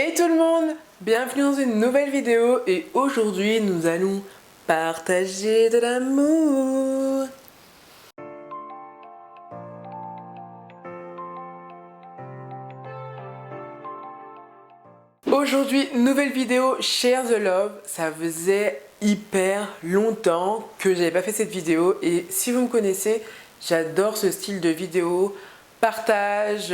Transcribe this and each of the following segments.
Hey tout le monde, bienvenue dans une nouvelle vidéo et aujourd'hui nous allons partager de l'amour. Aujourd'hui, nouvelle vidéo Share the Love. Ça faisait hyper longtemps que j'avais pas fait cette vidéo et si vous me connaissez, j'adore ce style de vidéo, partage.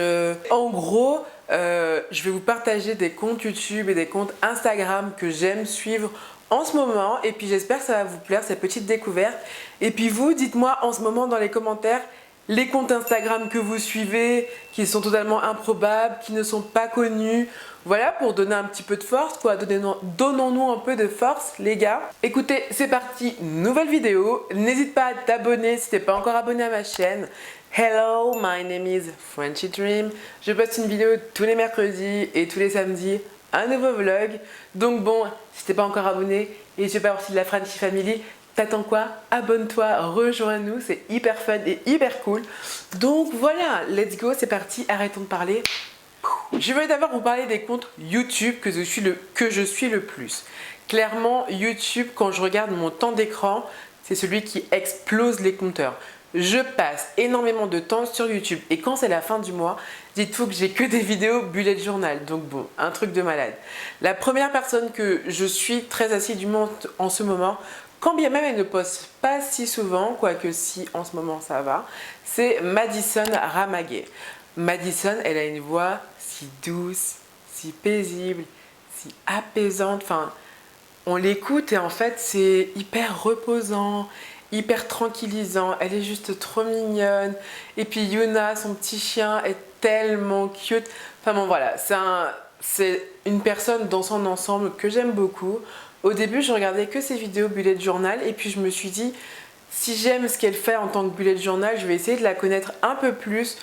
En gros, je vais vous partager des comptes YouTube et des comptes Instagram que j'aime suivre en ce moment et puis j'espère que ça va vous plaire, cette petite découverte. Et puis vous, dites-moi en ce moment dans les commentaires les comptes Instagram que vous suivez, qui sont totalement improbables, qui ne sont pas connus. Voilà, pour donner un petit peu de force, quoi. Donnons-nous un peu de force, les gars. Écoutez, c'est parti, nouvelle vidéo. N'hésite pas à t'abonner si tu n'es pas encore abonné à ma chaîne. Hello, my name is Frenchy Dream. Je poste une vidéo tous les mercredis et tous les samedis, un nouveau vlog. Donc bon, si tu n'es pas encore abonné et tu fais partie de la Frenchy Family, t'attends quoi? Abonne-toi, rejoins-nous, c'est hyper fun et hyper cool. Donc voilà, let's go, c'est parti, arrêtons de parler. Je vais d'abord vous parler des comptes YouTube que je suis le plus. Clairement, YouTube, quand je regarde mon temps d'écran, c'est celui qui explose les compteurs. Je passe énormément de temps sur YouTube et quand c'est la fin du mois, dites-vous que j'ai que des vidéos bullet journal. Donc bon, un truc de malade. La première personne que je suis très assidûment en ce moment, quand bien même elle ne poste pas si souvent, quoique si en ce moment ça va, c'est Madison Ramaguet. Madison, elle a une voix si douce, si paisible, si apaisante. Enfin, on l'écoute et en fait c'est hyper reposant, hyper tranquillisant. Elle est juste trop mignonne. Et puis Yuna, son petit chien, est tellement cute. Enfin bon voilà, c'est une personne dans son ensemble que j'aime beaucoup. Au début, je regardais que ses vidéos bullet journal et puis je me suis dit, si j'aime ce qu'elle fait en tant que bullet journal, je vais essayer de la connaître un peu plus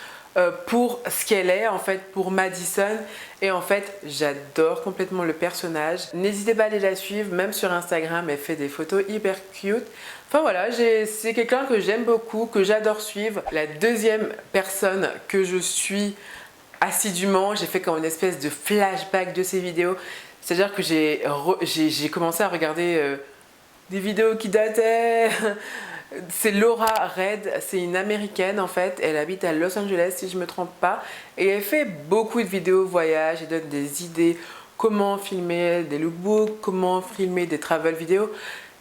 pour ce qu'elle est en fait, pour Madison. Et en fait, j'adore complètement le personnage. N'hésitez pas à aller la suivre, même sur Instagram, elle fait des photos hyper cute. Enfin voilà, c'est quelqu'un que j'aime beaucoup, que j'adore suivre. La deuxième personne que je suis assidûment, j'ai fait comme une espèce de flashback de ses vidéos. C'est-à-dire que j'ai commencé à regarder des vidéos qui dataient. C'est Laura Red, c'est une américaine en fait. Elle habite à Los Angeles si je ne me trompe pas. Et elle fait beaucoup de vidéos voyage, elle donne des idées, comment filmer des lookbooks, comment filmer des travel vidéos.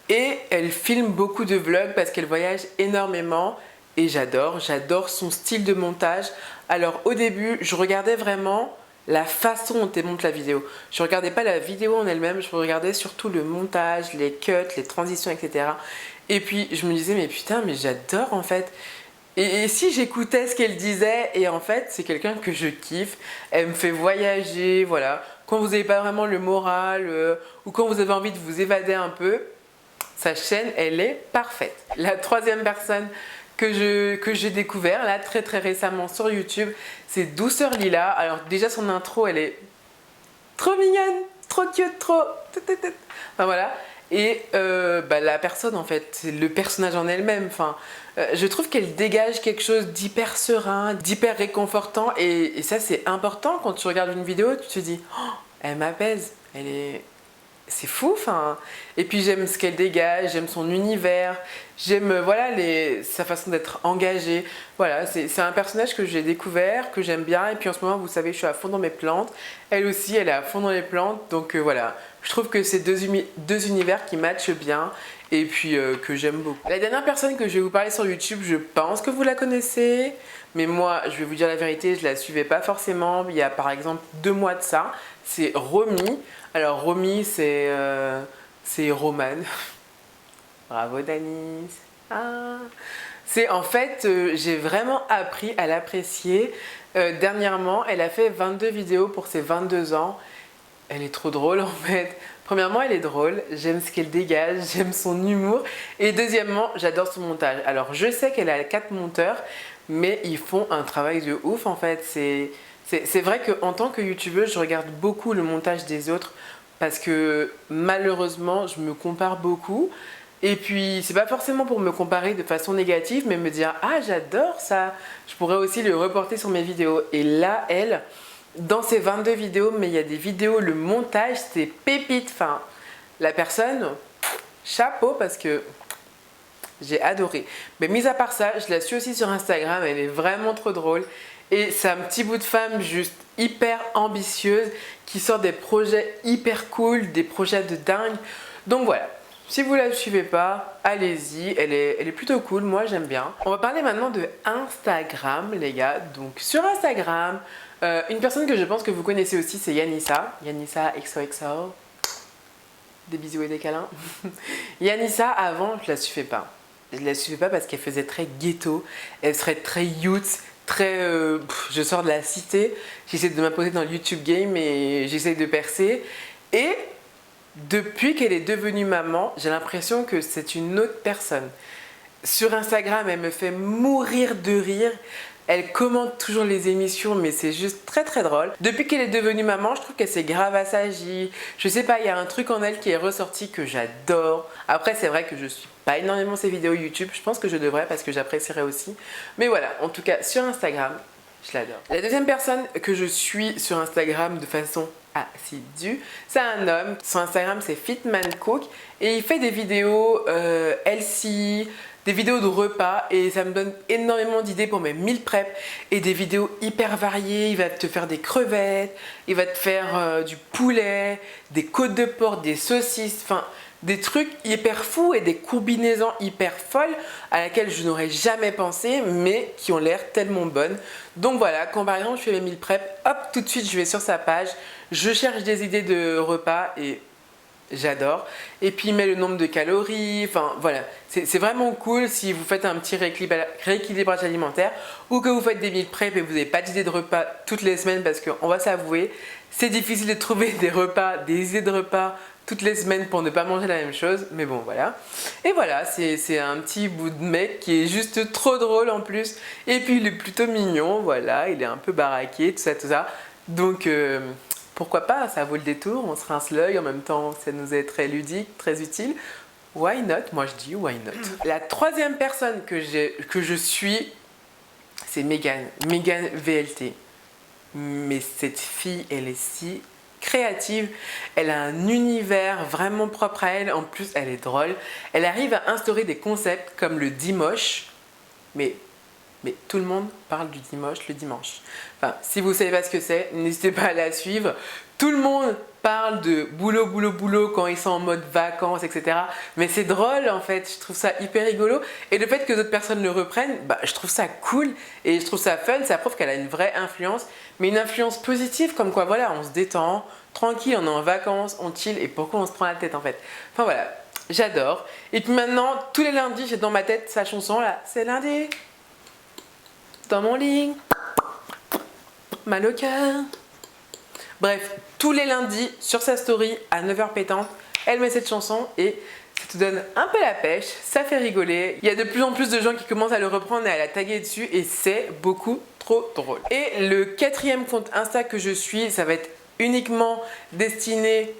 Et elle filme beaucoup de vlogs parce qu'elle voyage énormément. Et j'adore son style de montage. Alors au début, je regardais vraiment la façon dont elle monte la vidéo. Je ne regardais pas la vidéo en elle-même, je regardais surtout le montage, les cuts, les transitions, etc. Et puis je me disais, mais putain, mais j'adore en fait. Et si j'écoutais ce qu'elle disait, et en fait, c'est quelqu'un que je kiffe. Elle me fait voyager, voilà. Quand vous n'avez pas vraiment le moral, ou quand vous avez envie de vous évader un peu, sa chaîne, elle est parfaite. La troisième personne que j'ai découvert là très récemment sur YouTube, c'est Douceur Lila. Alors déjà son intro, elle est trop mignonne, trop cute, trop... Enfin voilà. Et la personne en fait, c'est le personnage en elle-même. Enfin, je trouve qu'elle dégage quelque chose d'hyper serein, d'hyper réconfortant et ça c'est important quand tu regardes une vidéo, tu te dis oh, elle m'apaise, c'est fou, enfin. Et puis j'aime ce qu'elle dégage, j'aime son univers, j'aime voilà sa façon d'être engagée. Voilà, c'est un personnage que j'ai découvert, que j'aime bien. Et puis en ce moment, vous savez, je suis à fond dans mes plantes. Elle aussi, elle est à fond dans les plantes. Donc voilà, je trouve que c'est deux univers qui matchent bien et puis que j'aime beaucoup. La dernière personne que je vais vous parler sur YouTube, je pense que vous la connaissez. Mais moi, je vais vous dire la vérité, je ne la suivais pas forcément. Il y a par exemple 2 mois de ça, c'est Romy. Alors Romy, c'est Romane. Bravo Danis. Ah. C'est en fait, j'ai vraiment appris à l'apprécier. Dernièrement, elle a fait 22 vidéos pour ses 22 ans. Elle est trop drôle en fait. Premièrement, elle est drôle, j'aime ce qu'elle dégage, j'aime son humour. Et deuxièmement, j'adore son montage. Alors je sais qu'elle a 4 monteurs, mais ils font un travail de ouf en fait. C'est vrai qu'en tant que youtubeuse, je regarde beaucoup le montage des autres parce que malheureusement, je me compare beaucoup. Et puis, c'est pas forcément pour me comparer de façon négative, mais me dire « Ah, j'adore ça !» Je pourrais aussi le reporter sur mes vidéos. Et là, elle, dans ces 22 vidéos, mais il y a des vidéos, le montage, c'est pépite. Enfin, la personne, chapeau parce que j'ai adoré. Mais mis à part ça, je la suis aussi sur Instagram, elle est vraiment trop drôle. Et c'est un petit bout de femme juste hyper ambitieuse qui sort des projets hyper cool, des projets de dingue. Donc voilà, si vous la suivez pas, allez-y, elle est plutôt cool, moi j'aime bien. On va parler maintenant de Instagram les gars. Donc sur Instagram, une personne que je pense que vous connaissez aussi c'est Yanissa. Yanissa XOXO. Des bisous et des câlins. Yanissa avant je la suivais pas. Je la suivais pas parce qu'elle faisait très ghetto, elle serait très youth, très je sors de la cité, j'essaie de m'imposer dans le YouTube game et j'essaie de percer. Et depuis qu'elle est devenue maman, j'ai l'impression que c'est une autre personne. Sur Instagram, elle me fait mourir de rire. Elle commente toujours les émissions, mais c'est juste très très drôle. Depuis qu'elle est devenue maman, je trouve qu'elle s'est grave assagie. Je sais pas, il y a un truc en elle qui est ressorti que j'adore. Après, c'est vrai que je suis pas énormément ses vidéos YouTube. Je pense que je devrais parce que j'apprécierais aussi. Mais voilà, en tout cas, sur Instagram, je l'adore. La deuxième personne que je suis sur Instagram de façon assidue, c'est un homme. Son Instagram, c'est FitmanCook et il fait des vidéos healthy, des vidéos de repas et ça me donne énormément d'idées pour mes meal prep et des vidéos hyper variées. Il va te faire des crevettes, il va te faire du poulet, des côtes de porc, des saucisses, enfin des trucs hyper fous et des combinaisons hyper folles à laquelle je n'aurais jamais pensé mais qui ont l'air tellement bonnes. Donc voilà, quand par exemple je fais mes meal prep, hop, tout de suite je vais sur sa page, je cherche des idées de repas et j'adore. Et puis il met le nombre de calories, enfin voilà, c'est vraiment cool si vous faites un petit rééquilibrage alimentaire ou que vous faites des meal prep et vous n'avez pas d'idées de repas toutes les semaines parce qu'on va s'avouer, c'est difficile de trouver des repas, des idées de repas toutes les semaines pour ne pas manger la même chose, mais bon voilà. Et voilà, c'est un petit bout de mec qui est juste trop drôle en plus. Et puis il est plutôt mignon, voilà, il est un peu baraqué, tout ça, tout ça. Donc pourquoi pas, ça vaut le détour, on se rince l'œil, en même temps ça nous est très ludique, très utile. Why not? Moi je dis why not. La troisième personne que je suis, c'est Megan VLT. Mais cette fille, elle est si créative, elle a un univers vraiment propre à elle, en plus elle est drôle, elle arrive à instaurer des concepts comme le Dimoche, mais tout le monde parle du Dimoche le dimanche. Enfin, si vous ne savez pas ce que c'est, n'hésitez pas à la suivre. Tout le monde parle de boulot, boulot, boulot quand ils sont en mode vacances, etc. Mais c'est drôle en fait, je trouve ça hyper rigolo. Et le fait que d'autres personnes le reprennent, je trouve ça cool et je trouve ça fun. Ça prouve qu'elle a une vraie influence, mais une influence positive comme quoi voilà, on se détend, tranquille, on est en vacances, on chill et pourquoi on se prend la tête en fait. Enfin voilà, j'adore. Et puis maintenant, tous les lundis, j'ai dans ma tête sa chanson là, c'est lundi. Dans mon lit, mal au cœur. Bref, tous les lundis sur sa story à 9h pétante, elle met cette chanson et ça te donne un peu la pêche, ça fait rigoler. Il y a de plus en plus de gens qui commencent à le reprendre et à la taguer dessus et c'est beaucoup trop drôle. Et le quatrième compte Insta que je suis, ça va être uniquement destiné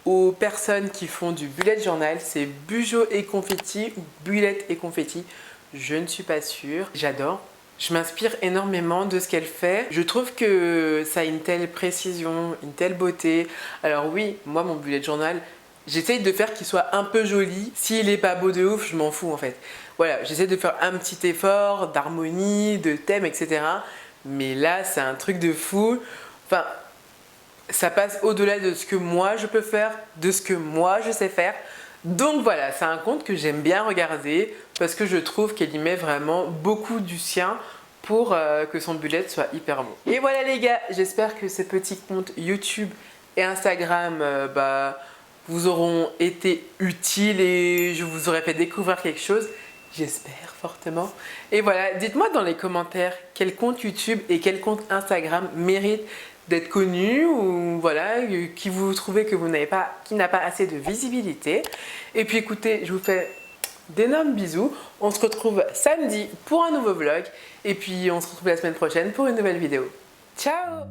aux personnes qui font du bullet journal, c'est Bujo et Confetti ou Bullet et Confetti, je ne suis pas sûre, j'adore. Je m'inspire énormément de ce qu'elle fait. Je trouve que ça a une telle précision, une telle beauté. Alors oui, moi mon bullet journal, j'essaye de faire qu'il soit un peu joli. S'il n'est pas beau de ouf, je m'en fous en fait. Voilà, j'essaie de faire un petit effort d'harmonie, de thème, etc. Mais là, c'est un truc de fou. Enfin, ça passe au-delà de ce que moi je peux faire, de ce que moi je sais faire. Donc voilà, c'est un compte que j'aime bien regarder parce que je trouve qu'elle y met vraiment beaucoup du sien pour que son bullet soit hyper bon. Et voilà les gars, j'espère que ces petits comptes YouTube et Instagram vous auront été utiles et je vous aurai fait découvrir quelque chose. J'espère fortement. Et voilà, dites-moi dans les commentaires quel compte YouTube et quel compte Instagram mérite d'être connu ou voilà, qui vous trouvez que vous n'avez pas, qui n'a pas assez de visibilité. Et puis écoutez, je vous fais d'énormes bisous. On se retrouve samedi pour un nouveau vlog et puis on se retrouve la semaine prochaine pour une nouvelle vidéo. Ciao!